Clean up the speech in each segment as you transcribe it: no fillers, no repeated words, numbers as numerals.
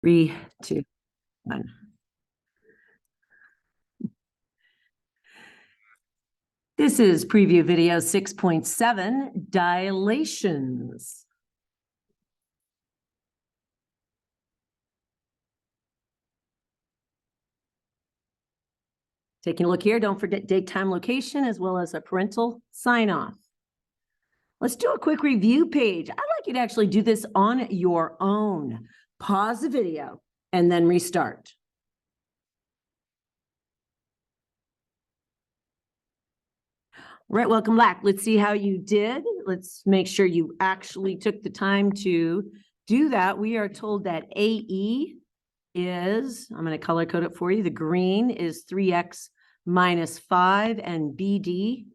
3, 2, 1. This is preview video 6.7, dilations. Taking a look here, don't forget date, time, location, as well as a parental sign-off. Let's do a quick review page. I'd like you to actually do this on your own. Pause the video and then restart. Right, welcome back. Let's see how you did. Let's make sure you actually took the time to do that. We are told that AE is, I'm going to color code it for you. The green is 3x minus 5, and BD,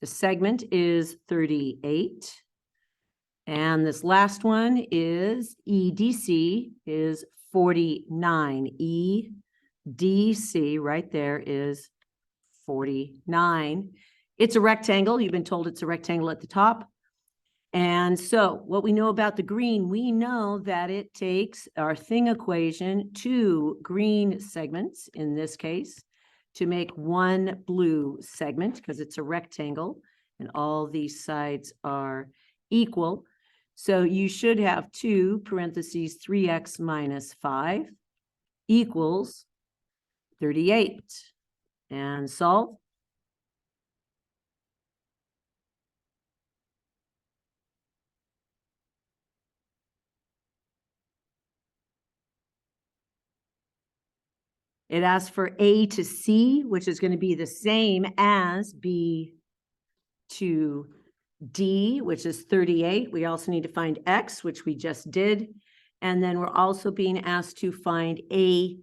the segment, is 38. And this last one is EDC is 49. EDC right there is 49. It's a rectangle. You've been told it's a rectangle at the top. And so what we know about the green, we know that it takes our thing equation, 2 green segments in this case, to make 1 blue segment because it's a rectangle and all these sides are equal. So you should have 2 parentheses 3x minus 5 equals 38. And solve. It asks for A to C, which is going to be the same as B to D, which is 38. We also need to find X, which we just did. And then we're also being asked to find AED,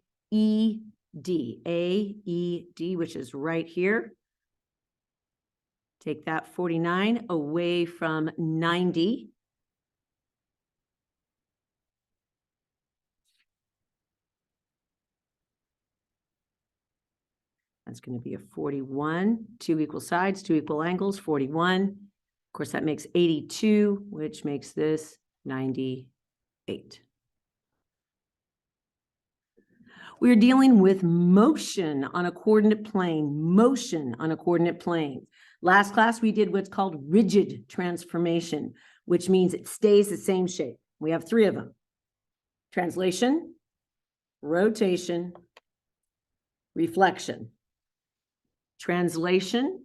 which is right here. Take that 49 away from 90. That's going to be a 41, 2 equal sides, 2 equal angles, 41. Of course, that makes 82, which makes this 98. We're dealing with motion on a coordinate plane, motion on a coordinate plane. Last class, we did what's called rigid transformation, which means it stays the same shape. We have 3 of them. Translation, rotation, reflection. Translation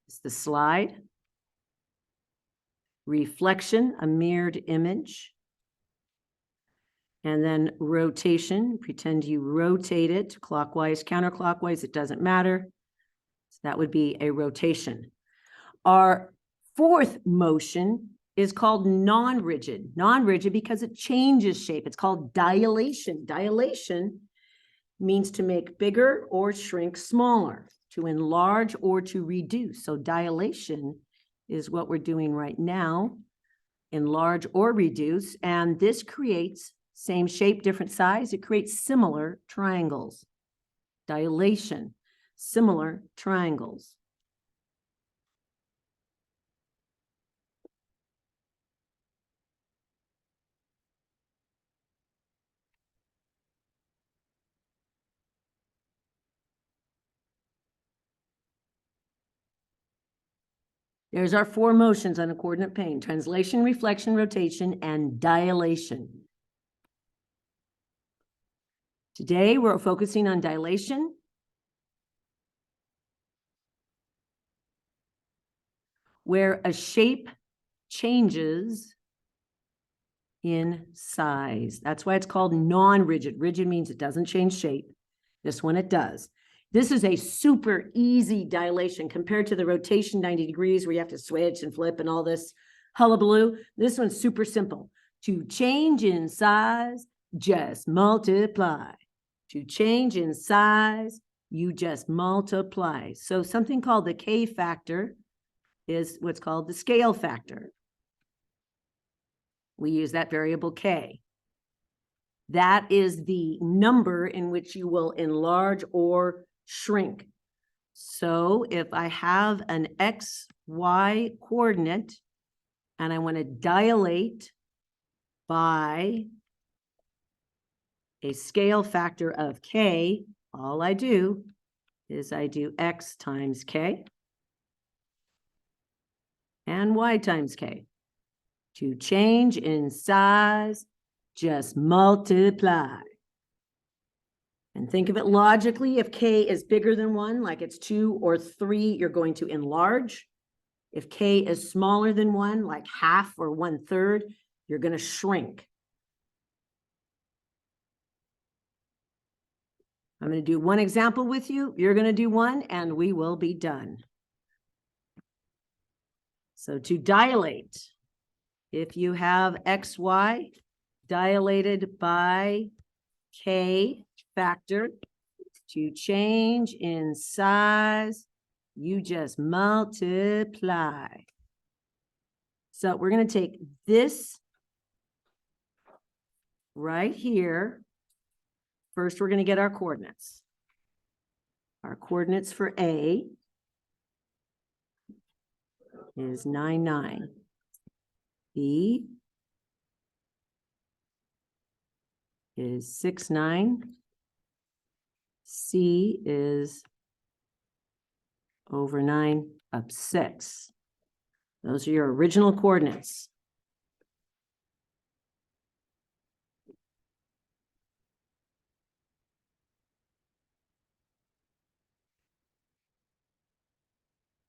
is the slide. Reflection, a mirrored image. And then rotation, pretend you rotate it clockwise, counterclockwise, it doesn't matter. So that would be a rotation. Our 4th motion is called non-rigid. Non-rigid because it changes shape. It's called dilation. Dilation means to make bigger or shrink smaller, to enlarge or to reduce. So dilation is what we're doing right now, enlarge or reduce, and this creates same shape, different size. It creates similar triangles. Dilation, similar triangles. There's our 4 motions on a coordinate plane: translation, reflection, rotation, and dilation. Today, we're focusing on dilation. Where a shape changes in size. That's why it's called non-rigid. Rigid means it doesn't change shape. This one it does. This is a super easy dilation compared to the rotation 90 degrees where you have to switch and flip and all this hullabaloo. This one's super simple. To change in size, just multiply. To change in size, you just multiply. So something called the K factor is what's called the scale factor. We use that variable K. That is the number in which you will enlarge or shrink. So if I have an XY coordinate and I want to dilate by a scale factor of k, all I do is I do x times k and y times k. To change in size, just multiply. And think of it logically. If k is bigger than 1, like it's 2 or 3, you're going to enlarge. If k is smaller than 1, like half or 1/3, you're going to shrink. I'm going to do one example with you. You're going to do one, and we will be done. So to dilate, if you have xy dilated by k factor, to change in size, you just multiply. So we're going to take this right here. First, we're going to get our coordinates. Our coordinates for A is 9, 9. B is 6, 9. C is over 9 up 6. Those are your original coordinates.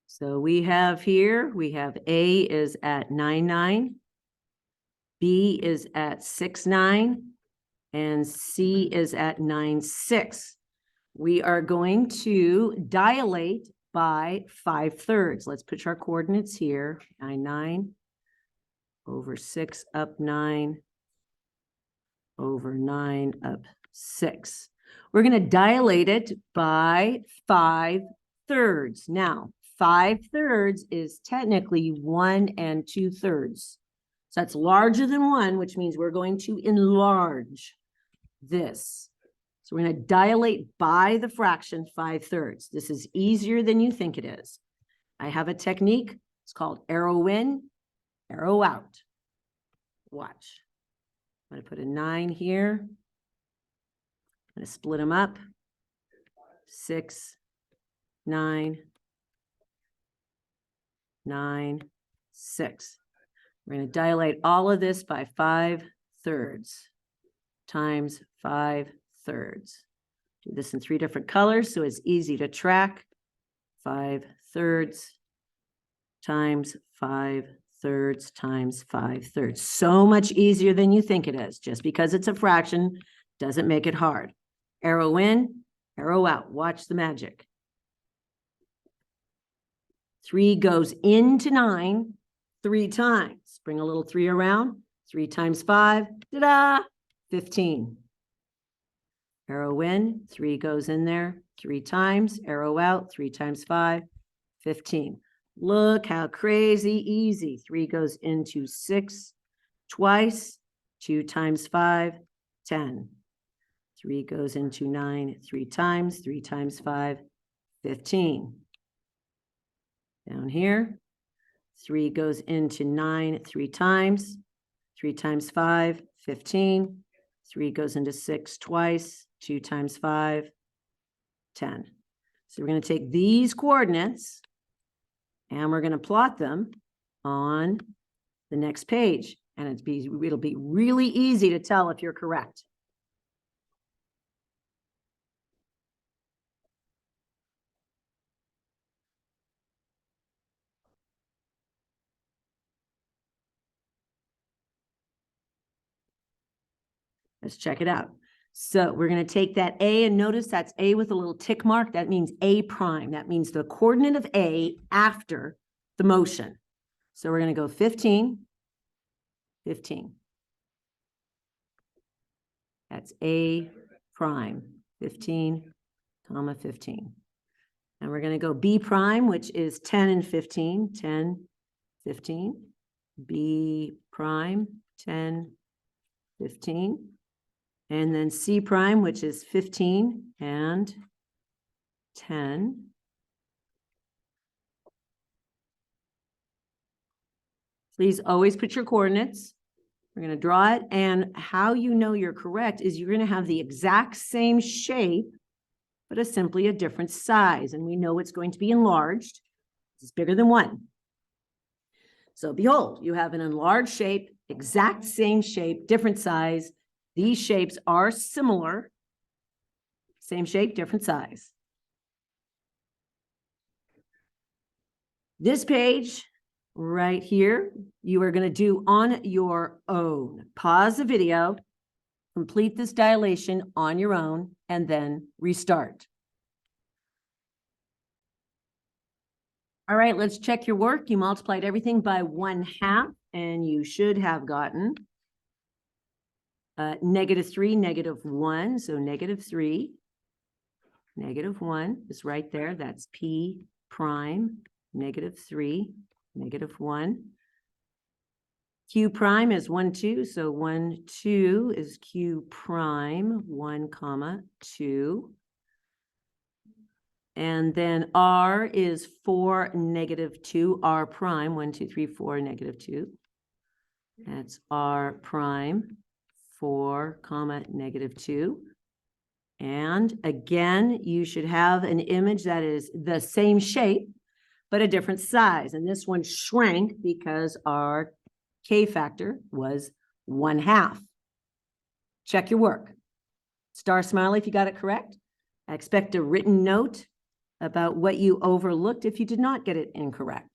So we have here, we have A is at 9, 9. B is at 6, 9. And C is at 9, 6. We are going to dilate by 5/3. Let's put our coordinates here. 9, 9 over 6 up 9 over 9 up 6. We're going to dilate it by 5/3. Now, 5/3 is technically 1 2/3. So that's larger than 1, which means we're going to enlarge this. So we're going to dilate by the fraction 5/3. This is easier than you think it is. I have a technique. It's called arrow in, arrow out. Watch. I'm going to put a 9 here. I'm going to split them up. 6, 9, 9, 6. We're going to dilate all of this by 5/3 times 5/3. Do this in 3 different colors so it's easy to track. 5/3 times 5/3 times 5/3. So much easier than you think it is. Just because it's a fraction doesn't make it hard. Arrow in, arrow out. Watch the magic. 3 goes into 9 3 times. Bring a little 3 around. 3 times 5, ta-da, 15. Arrow in, 3 goes in there 3 times. Arrow out, 3 times 5, 15. Look how crazy easy. 3 goes into 6 twice. 2 times 5, 10. 3 goes into 9 3 times. 3 times 5, 15. Down here, 3 goes into 9 3 times. 3 times 5, 15. 3 goes into 6 twice. 2 times 5, 10. So we're going to take these coordinates and we're going to plot them on the next page. And it'll be really easy to tell if you're correct. Let's check it out. So we're going to take that A, and notice that's A with a little tick mark. That means A prime. That means the coordinate of A after the motion. So we're going to go 15, 15. That's A prime, 15, comma 15. And we're going to go B prime, which is 10 and 15, 10, 15. B prime, 10, 15. And then C prime, which is 15 and 10. Please always put your coordinates. We're going to draw it. And how you know you're correct is you're going to have the exact same shape, but simply a different size. And we know it's going to be enlarged. It's bigger than 1. So behold, you have an enlarged shape, exact same shape, different size. These shapes are similar. Same shape, different size. This page right here, you are going to do on your own. Pause the video, complete this dilation on your own, and then restart. All right, let's check your work. You multiplied everything by 1/2, and you should have gotten -3, -1. So -3, -1 is right there. That's P prime, -3, -1. Q prime is 1, 2. So 1, 2 is Q prime, 1, 2. And then R is 4, -2, R prime, 1, 2, 3, 4, -2. That's R prime, 4, -2. And again, you should have an image that is the same shape, but a different size. And this one shrank because our K factor was 1/2. Check your work. Star smiley if you got it correct. I expect a written note about what you overlooked if you did not get it incorrect.